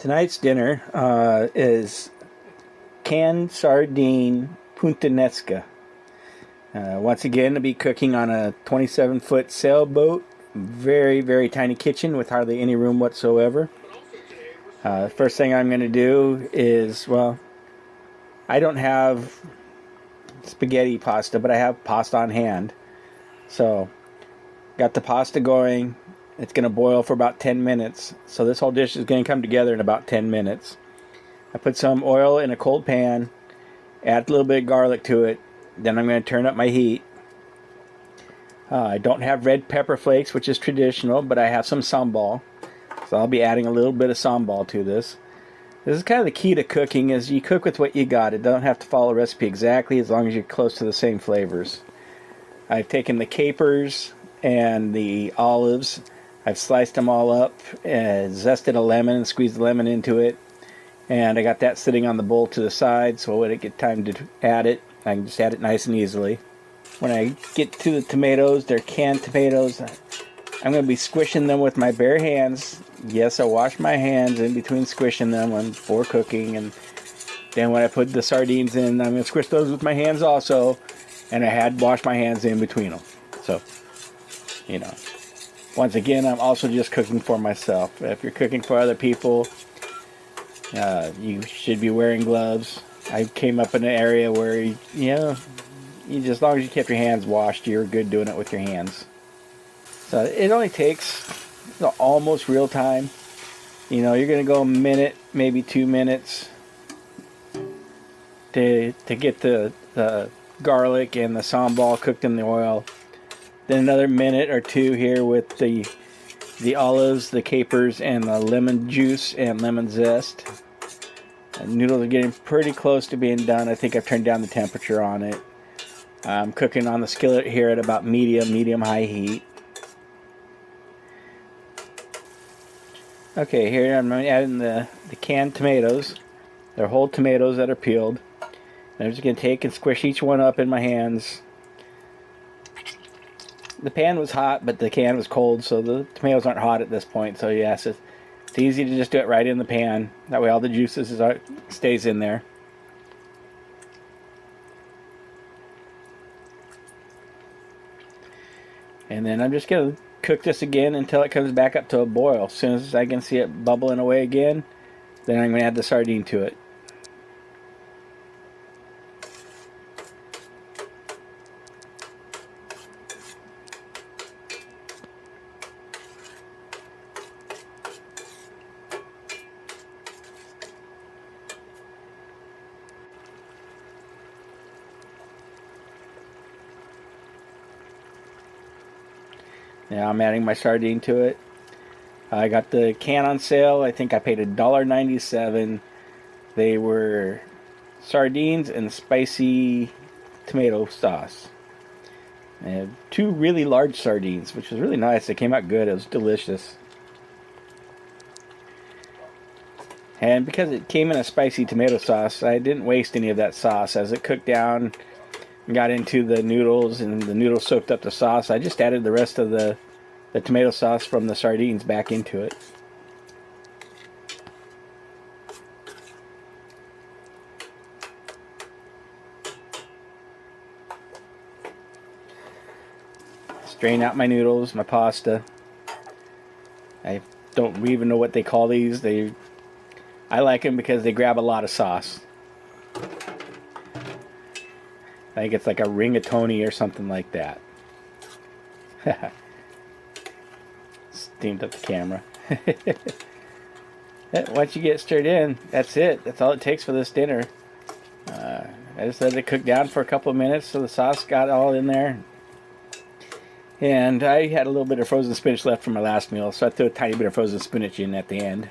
Tonight's dinner is canned sardine Puttanesca. Once again, I'll be cooking on a 27-foot sailboat. Very, very tiny kitchen with hardly any room whatsoever. First thing I'm going to do is, well, I don't have spaghetti pasta, but I have pasta on hand. So, got the pasta going. It's going to boil for about 10 minutes. So this whole dish is going to come together in about 10 minutes. I put some oil in a cold pan, add a little bit of garlic to it. Then I'm going to turn up my heat. I don't have red pepper flakes, which is traditional, but I have some sambal. So I'll be adding a little bit of sambal to this. This is kind of the key to cooking, is you cook with what you got. It don't have to follow a recipe exactly as long as you're close to the same flavors. I've taken the capers and the olives. I've sliced them all up, zested a lemon and squeezed the lemon into it. And I got that sitting on the bowl to the side, so when I get time to add it, I can just add it nice and easily. When I get to the tomatoes, they're canned tomatoes. I'm going to be squishing them with my bare hands. Yes, I wash my hands in between squishing them before cooking. And then when I put the sardines in, I'm going to squish those with my hands also. And I had washed my hands in between them. So, you know. Once again, I'm also just cooking for myself. If you're cooking for other people, you should be wearing gloves. I came up in an area where, you just, as long as you kept your hands washed, you're good doing it with your hands. So it only takes almost real time. You're going to go a minute, maybe 2 minutes to get the garlic and the sambal cooked in the oil. Then another minute or two here with the olives, the capers, and the lemon juice and lemon zest. The noodles are getting pretty close to being done. I think I've turned down the temperature on it. I'm cooking on the skillet here at about medium-high heat. Okay, here I'm adding the canned tomatoes. They're whole tomatoes that are peeled. And I'm just going to take and squish each one up in my hands. The pan was hot, but the can was cold, so the tomatoes aren't hot at this point. So yes, it's easy to just do it right in the pan. That way all the juices stays in there. And then I'm just going to cook this again until it comes back up to a boil. As soon as I can see it bubbling away again, then I'm going to add the sardine to it. Now I'm adding my sardine to it. I got the can on sale. I think I paid $1.97. They were sardines and spicy tomato sauce. And 2 really large sardines, which was really nice. They came out good. It was delicious. And because it came in a spicy tomato sauce, I didn't waste any of that sauce. As it cooked down and got into the noodles and the noodles soaked up the sauce, I just added the rest of the tomato sauce from the sardines back into it. Strain out my noodles, my pasta. I don't even know what they call these. I like them because they grab a lot of sauce. I think it's like a rigatoni or something like that. Steamed up the camera. Once you get stirred in, that's it. That's all it takes for this dinner. I just let it cook down for a couple of minutes so the sauce got all in there. And I had a little bit of frozen spinach left from my last meal, so I threw a tiny bit of frozen spinach in at the end.